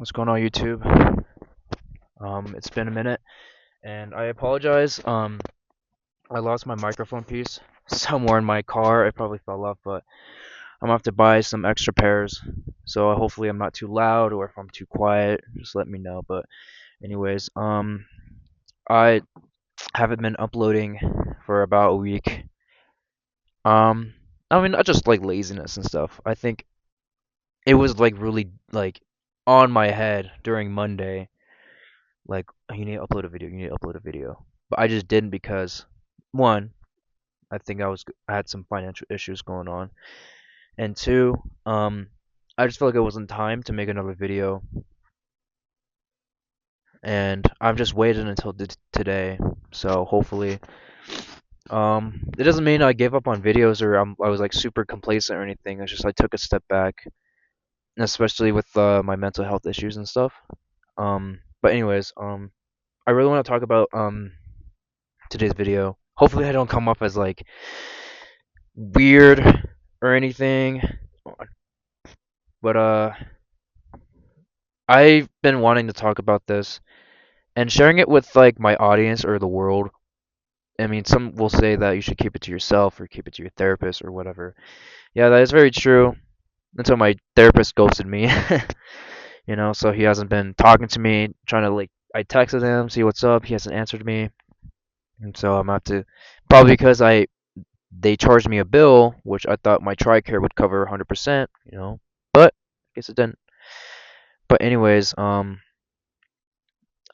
What's going on, YouTube? It's been a minute, and I apologize. I lost my microphone piece somewhere in my car. It probably fell off, but I'm gonna have to buy some extra pairs. So hopefully I'm not too loud, or if I'm too quiet, just let me know. But anyways, I haven't been uploading for about a week. Um, I mean, not just like laziness and stuff. I think it was like really like on my head during Monday. Like, "Oh, you need to upload a video, you need to upload a video." But I just didn't because one, I think I had some financial issues going on, and two, I just felt like it wasn't time to make another video, and I'm just waiting until today. So hopefully, it doesn't mean I gave up on videos or I was like super complacent or anything. It's just I took a step back, especially with my mental health issues and stuff. But anyways, I really want to talk about today's video. Hopefully, I don't come off as like weird or anything. But I've been wanting to talk about this and sharing it with like my audience or the world. I mean, some will say that you should keep it to yourself or keep it to your therapist or whatever. Yeah, that is very true. Until my therapist ghosted me, so he hasn't been talking to me, trying to like I texted him, see what's up. He hasn't answered me. And so I'm about to probably because I they charged me a bill, which I thought my TRICARE would cover 100%, but I guess it didn't. But anyways, I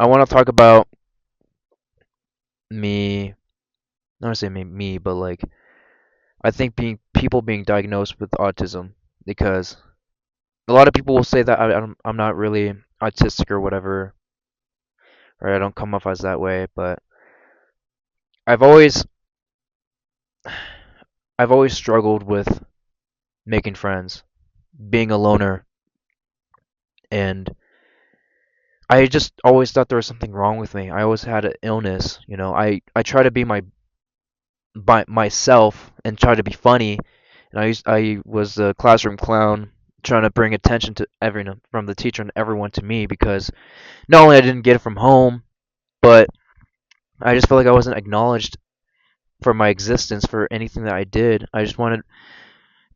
want to talk about me. Not to say me, but like I think being people being diagnosed with autism because a lot of people will say that I'm not really autistic or whatever, or I don't come off as that way. But I've always I've always struggled with making friends, being a loner, and I just always thought there was something wrong with me. I always had an illness. I try to be by myself and try to be funny, and I was a classroom clown trying to bring attention to everyone from the teacher and everyone to me because not only I didn't get it from home, but I just felt like I wasn't acknowledged for my existence for anything that I did. I just wanted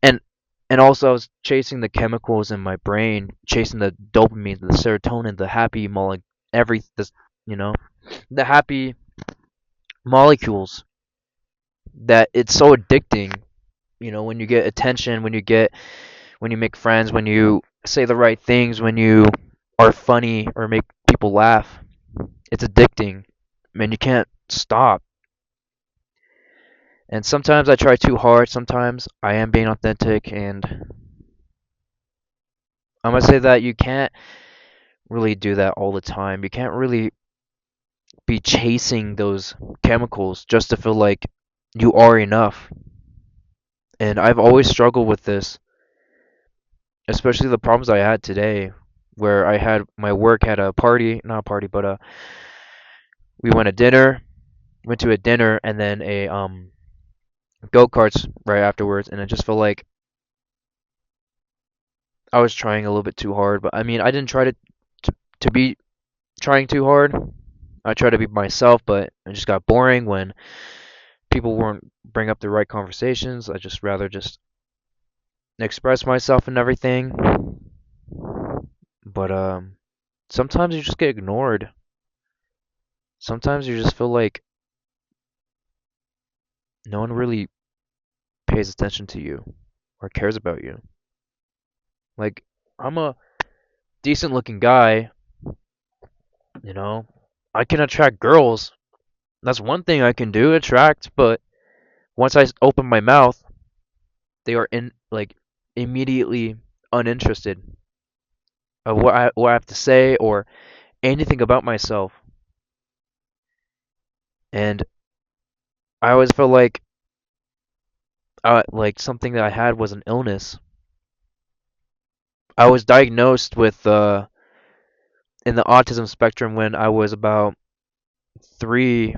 and and also I was chasing the chemicals in my brain, chasing the dopamine, the serotonin, the happy you know, the happy molecules that it's so addicting. When you get attention, when you make friends, when you say the right things, when you are funny or make people laugh, it's addicting. Man, you can't stop. And sometimes I try too hard, sometimes I am being authentic, and I'm gonna say that you can't really do that all the time. You can't really be chasing those chemicals just to feel like you are enough. And I've always struggled with this, especially the problems I had today, where I had my work had a party, not a party, but we went to a dinner, and then a go-karts right afterwards, and I just felt like I was trying a little bit too hard. But I mean, I didn't try to be trying too hard. I tried to be myself, but it just got boring when people weren't bring up the right conversations. I just rather just express myself and everything. But sometimes you just get ignored. Sometimes you just feel like no one really pays attention to you or cares about you. Like, I'm a decent looking guy, you know. I can attract girls. That's one thing I can do, attract, but once I open my mouth, they are in like immediately uninterested of what I have to say or anything about myself. And I always felt like something that I had was an illness. I was diagnosed with in the autism spectrum when I was about 3,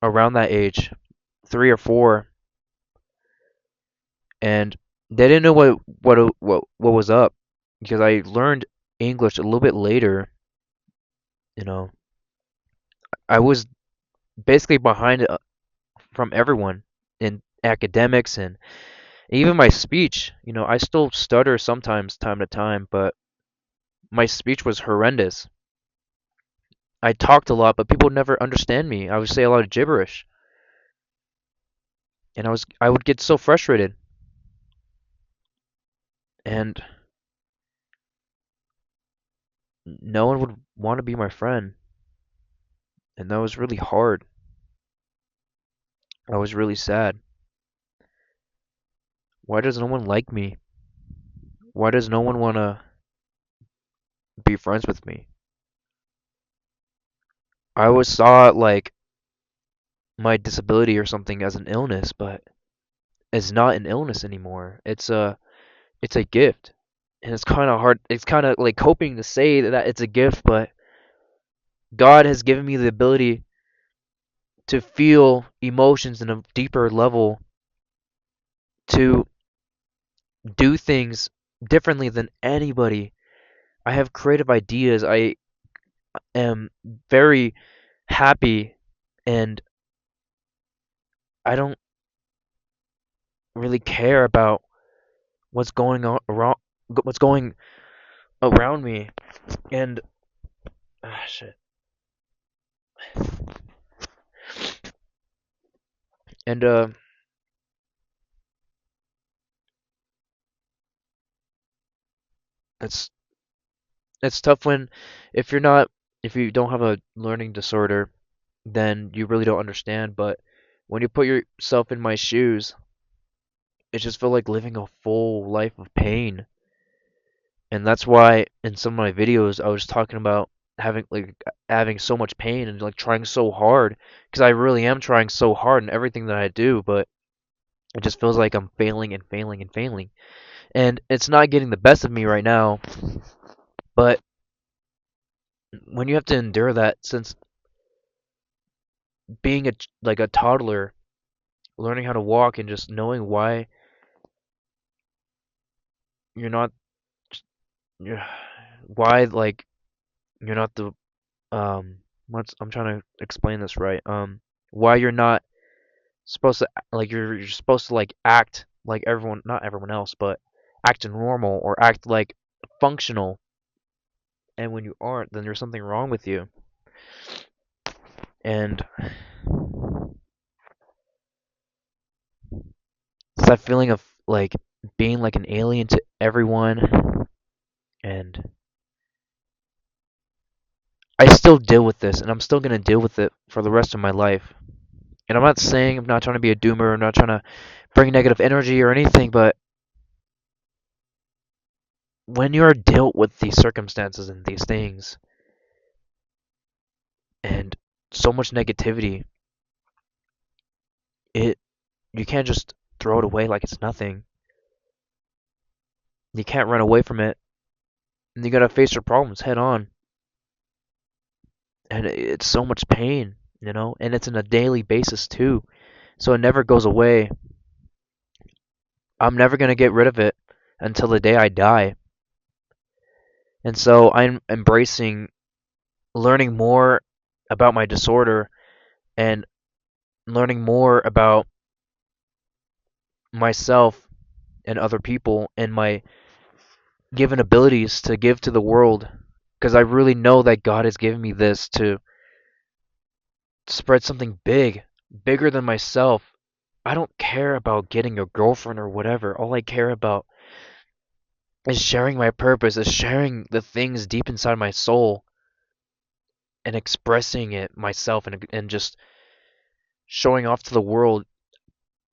around that age, 3 or 4, and they didn't know what was up because I learned English a little bit later, you know, I was basically behind from everyone in academics and even my speech. I still stutter sometimes, time to time, but my speech was horrendous. I talked a lot, but people would never understand me. I would say a lot of gibberish, and I would get so frustrated, and no one would want to be my friend, and that was really hard. I was really sad. Why does no one like me? Why does no one want to be friends with me? I always saw it like my disability or something as an illness, but it's not an illness anymore. It's a gift. And it's kind of hard. It's kind of like hoping to say that it's a gift, but God has given me the ability to feel emotions in a deeper level, to do things differently than anybody. I have creative ideas. I am very happy, and I don't really care about what's going on around what's going around me. And shit. And it's it's tough when if you're not if you don't have a learning disorder, then you really don't understand. But when you put yourself in my shoes, it just felt like living a full life of pain. And that's why in some of my videos I was talking about having so much pain and like trying so hard, because I really am trying so hard in everything that I do, but it just feels like I'm failing and failing and failing. And it's not getting the best of me right now, but when you have to endure that since being like a toddler, learning how to walk and just knowing why you're not you're, why like you're not the what's I'm trying to explain this right. Why you're not supposed to like you're supposed to like act like everyone, not everyone else, but act normal or act like functional, and when you aren't, then there's something wrong with you. And it's that feeling of like being like an alien to everyone, and I still deal with this, and I'm still gonna deal with it for the rest of my life. And I'm not saying I'm not trying to be a doomer, I'm not trying to bring negative energy or anything, but when you're dealt with these circumstances and these things and so much negativity, it you can't just throw it away like it's nothing. You can't run away from it, and you gotta face your problems head on. And it's so much pain, and it's on a daily basis too. So it never goes away. I'm never gonna get rid of it until the day I die. And so I'm embracing learning more about my disorder and learning more about myself and other people and my given abilities to give to the world, because I really know that God has given me this to spread something big, bigger than myself. I don't care about getting a girlfriend or whatever. All I care about is sharing my purpose, is sharing the things deep inside my soul and expressing it myself, and just showing off to the world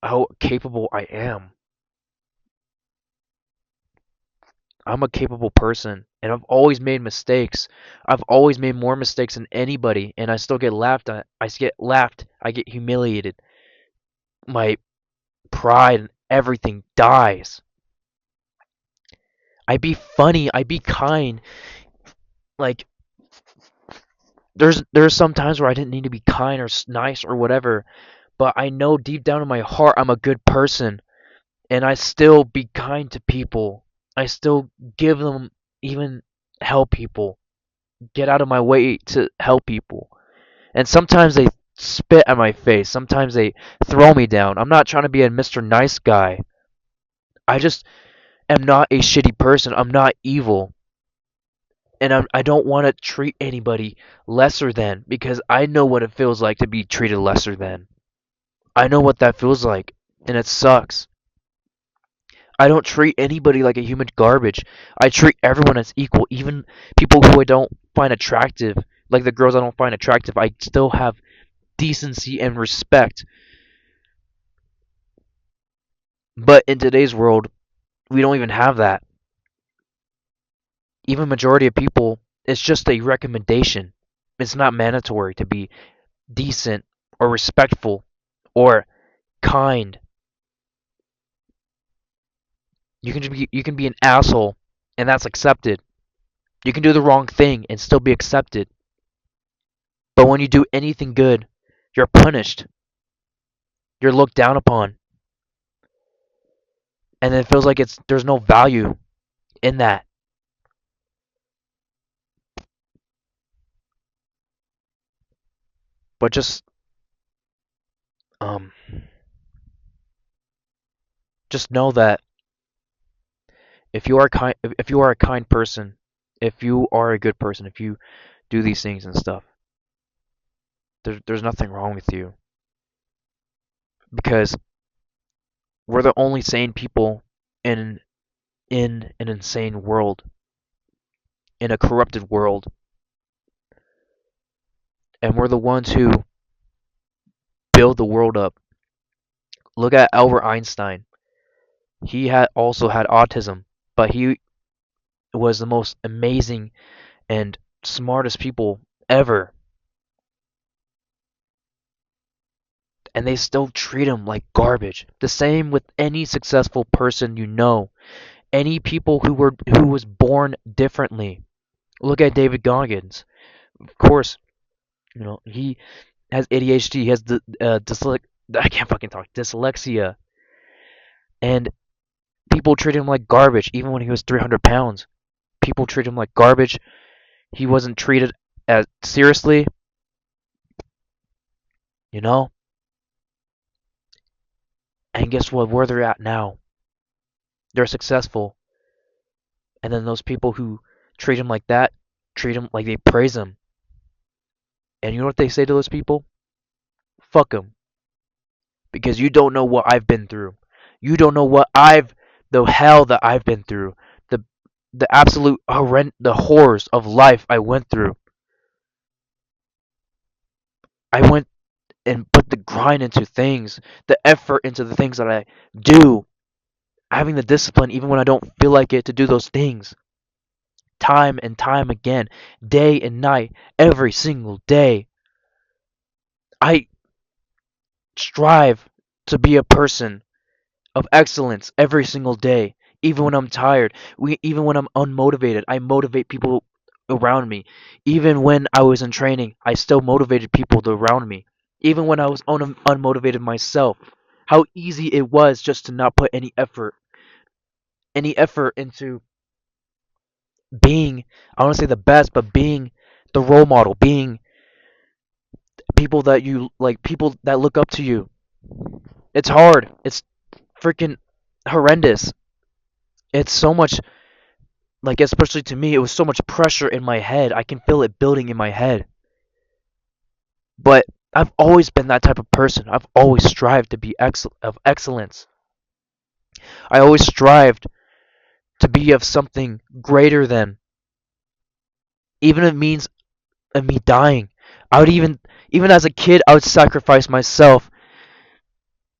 how capable I am. I'm a capable person, and I've always made mistakes. I've always made more mistakes than anybody, and I still get laughed at. I get laughed. I get humiliated. My pride and everything dies. I be funny. I be kind. Like there's some times where I didn't need to be kind or nice or whatever, but I know deep down in my heart I'm a good person, and I still be kind to people. I still give them even help people, get out of my way to help people. And sometimes they spit at my face, sometimes they throw me down. I'm not trying to be a Mr. Nice Guy. I just am not a shitty person. I'm not evil. And I don't want to treat anybody lesser than because I know what it feels like to be treated lesser than. I know what that feels like, and it sucks. I don't treat anybody like a human garbage. I treat everyone as equal, even people who I don't find attractive, like the girls I don't find attractive. I still have decency and respect. But in today's world, we don't even have that. Even majority of people, it's just a recommendation. It's not mandatory to be decent or respectful or kind. You can be an asshole and that's accepted. You can do the wrong thing and still be accepted. But when you do anything good, you're punished. You're looked down upon. And it feels like it's there's no value in that. But um just know that if you are a kind person, if you are a good person, if you do these things and stuff, there's nothing wrong with you because we're the only sane people in an insane world, in a corrupted world, and we're the ones who build the world up. Look at Albert Einstein. He had also had autism, but he was the most amazing and smartest people ever, and they still treat him like garbage. The same with any successful person you know, any people who was born differently. Look at David Goggins. Of course, he has ADHD. He has the I can't fucking talk dyslexia, and people treat him like garbage. Even when he was 300 pounds, people treat him like garbage. He wasn't treated as seriously, you know. And guess what? Where they're at now, they're successful. And then those people who treat him like that treat him like they praise him. And you know what they say to those people? Fuck them, because you don't know what I've been through. You don't know the hell that I've been through, the the absolute the horrors of life I went through. I went and put the grind into things, the effort into the things that I do, having the discipline even when I don't feel like it to do those things, time and time again, day and night, every single day. I strive to be a person of excellence every single day, even when I'm tired, even when I'm unmotivated. I motivate people around me. Even when I was in training, I still motivated people around me. Even when I was unmotivated myself, how easy it was just to not put any effort into being, I don't want to say the best, but being the role model, being people that you like, people that look up to you. It's hard. It's freaking horrendous. It's so much, like, especially to me, it was so much pressure in my head. I can feel it building in my head. But I've always been that type of person. I've always strived to be of excellence. I always strived to be of something greater than, even if it means of me dying. I would even as a kid, I would sacrifice myself.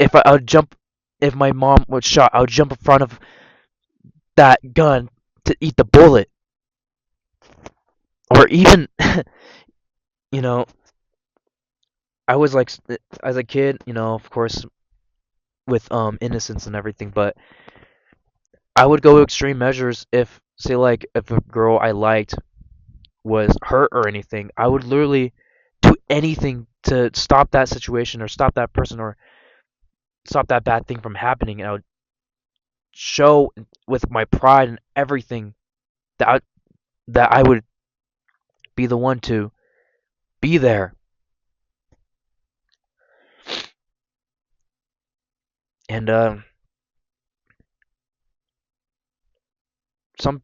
I would jump, if my mom was shot, I would jump in front of that gun to eat the bullet. Or even, you know, I was like, as a kid, of course, with innocence and everything, but I would go to extreme measures if, say, like, if a girl I liked was hurt or anything, I would literally do anything to stop that situation or stop that person or stop that bad thing from happening. And I would show with my pride and everything that that I would be the one to be there. And some,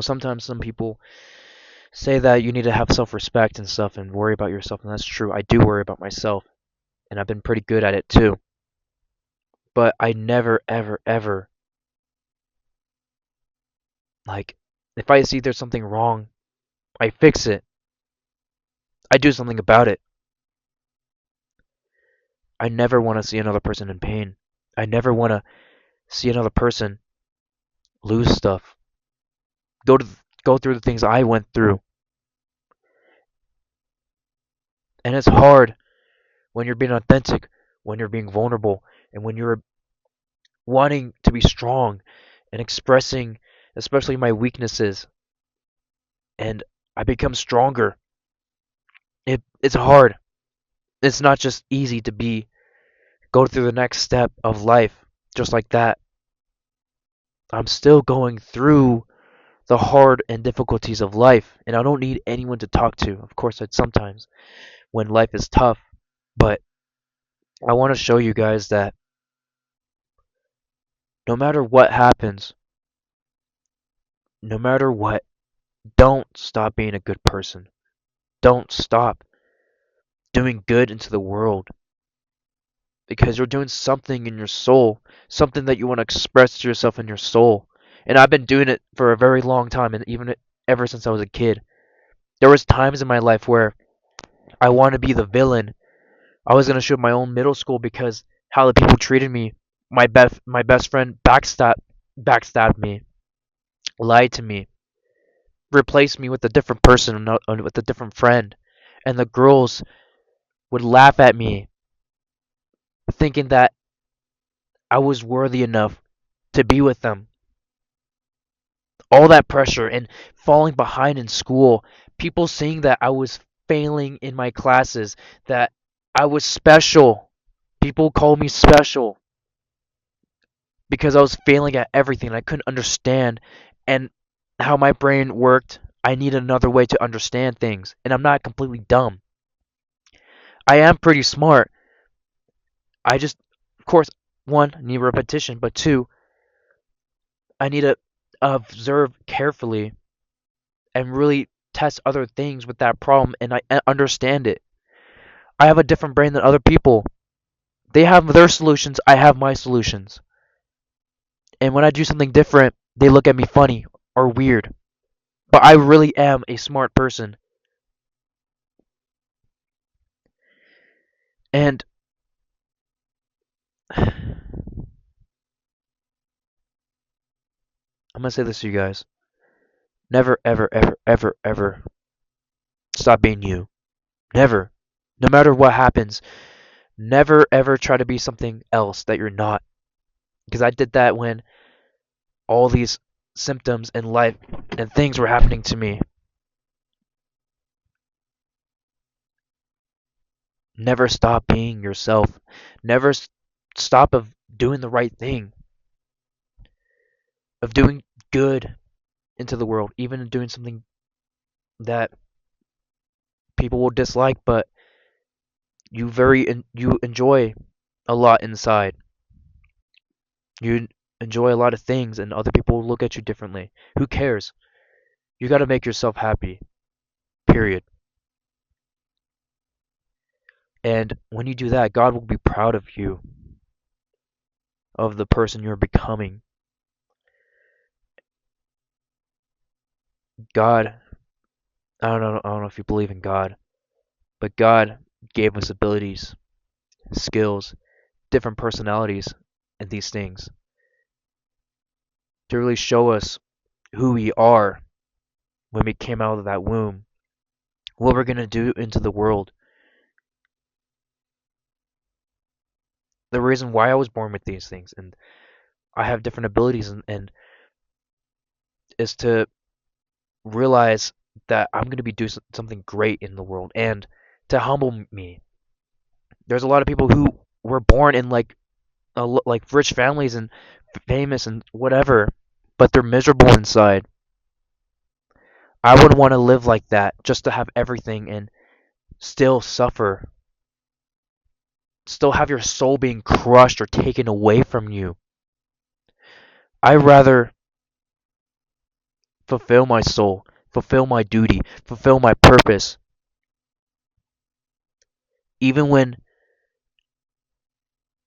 sometimes some people say that you need to have self-respect and stuff and worry about yourself, and that's true. I do worry about myself, and I've been pretty good at it too. But I never, ever, ever, like, if I see there's something wrong, I fix it. I do something about it. I never want to see another person in pain. I never want to see another person lose stuff. Go to go through the things I went through. And it's hard when you're being authentic, when you're being vulnerable, and when you're wanting to be strong and expressing especially my weaknesses, and I become stronger. It's hard. It's not just easy to be go through the next step of life just like that. I'm still going through the hard and difficulties of life, and I don't need anyone to talk to. Of course, I'd sometimes when life is tough, but I want to show you guys that no matter what happens, no matter what, don't stop being a good person. Don't stop doing good into the world because you're doing something in your soul, something that you want to express to yourself in your soul. And I've been doing it for a very long time, and even ever since I was a kid. There was times in my life where I wanted to be the villain. I was gonna shoot my own middle school because how the people treated me. My best friend backstabbed me, lied to me, replaced me with a different person, with a different friend, and the girls would laugh at me, thinking that I was worthy enough to be with them. All that pressure and falling behind in school, people saying that I was failing in my classes, that I was special. People called me special because I was failing at everything. I couldn't understand and how my brain worked. I need another way to understand things, and I'm not completely dumb. I am pretty smart. I just, of course, one, need repetition, but two, I need to observe carefully and really test other things with that problem, and I understand it. I have a different brain than other people. They have their solutions, I have my solutions. And when I do something different, they look at me funny or weird. But I really am a smart person. And I'm gonna say this to you guys. Never, ever, ever, ever, ever stop being you. Never. No matter what happens, never, ever try to be something else that you're not. Because I did that when all these symptoms in life and things were happening to me. Never stop being yourself. Never stop of doing the right thing, of doing good into the world, even doing something that people will dislike, but you enjoy a lot inside. You enjoy a lot of things, and other people will look at you differently. Who cares? You got to make yourself happy. Period. And when you do that, God will be proud of you, of the person you're becoming. God, I don't know if you believe in God, but God gave us abilities, skills, different personalities, and these things to really show us who we are when we came out of that womb, what we're going to do into the world. The reason why I was born with these things and I have different abilities and is to realize that I'm going to be doing something great in the world and to humble me. There's a lot of people who were born in like rich families and famous and whatever, but they're miserable inside. I wouldn't want to live like that just to have everything and still suffer, still have your soul being crushed or taken away from you. I'd rather fulfill my soul, fulfill my duty, fulfill my purpose, even when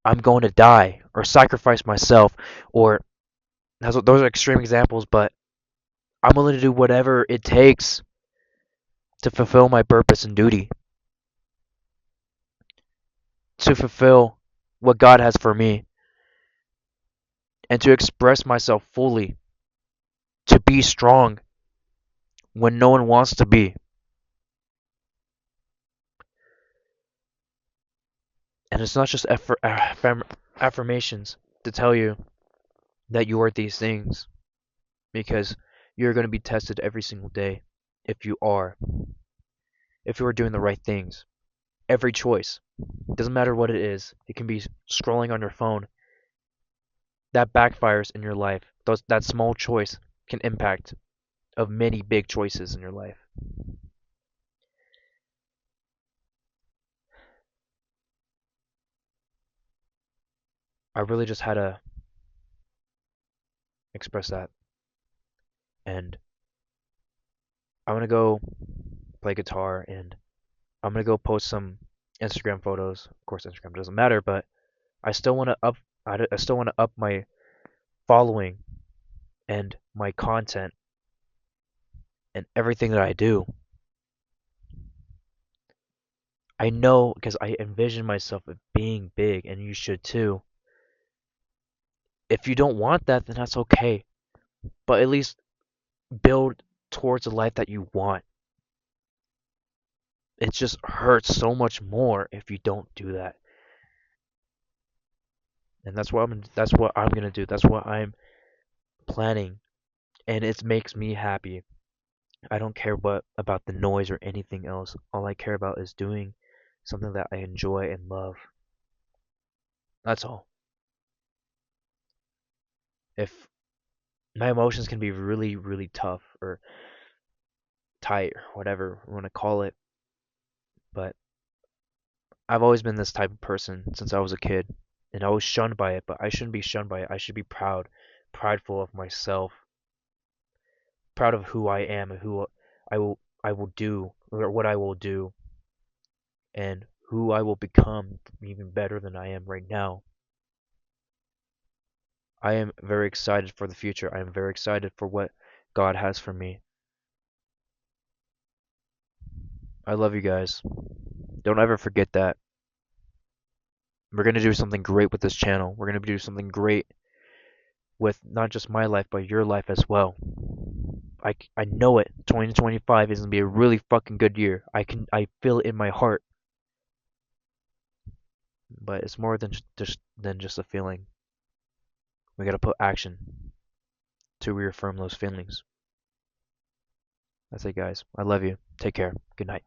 I'm going to die or sacrifice myself, or those are extreme examples, but I'm willing to do whatever it takes to fulfill my purpose and duty, to fulfill what God has for me, and to express myself fully, to be strong when no one wants to be. And it's not just affirmations to tell you that you are these things, because you're going to be tested every single day if you are, if you are doing the right things. Every choice, doesn't matter what it is, it can be scrolling on your phone, that backfires in your life. That small choice can impact of many big choices in your life. I really just had to express that. And I'm gonna go play guitar, and I'm gonna go post some Instagram photos. Of course, Instagram doesn't matter, but I still want to up. I still want to up my following and my content and everything that I do. I know because I envision myself being big, and you should too. If you don't want that, then that's okay. But at least build towards the life that you want. It just hurts so much more if you don't do that. And that's what I'm gonna do. That's what I'm planning, and it makes me happy. I don't care what about the noise or anything else. All I care about is doing something that I enjoy and love. That's all. If my emotions can be really, really tough or tight or whatever you want to call it, but I've always been this type of person since I was a kid, and I was shunned by it, but I shouldn't be shunned by it. I should be prideful of myself, proud of who I am and who I will do or what I will do and who I will become even better than I am right now. I am very excited for the future. I am very excited for what God has for me. I love you guys. Don't ever forget that. We're going to do something great with this channel. We're going to do something great with not just my life, but your life as well. I know it. 2025 is going to be a really fucking good year. I feel it in my heart, but it's more than just a feeling. We got to put action to reaffirm those feelings. That's it, guys. I love you. Take care. Good night.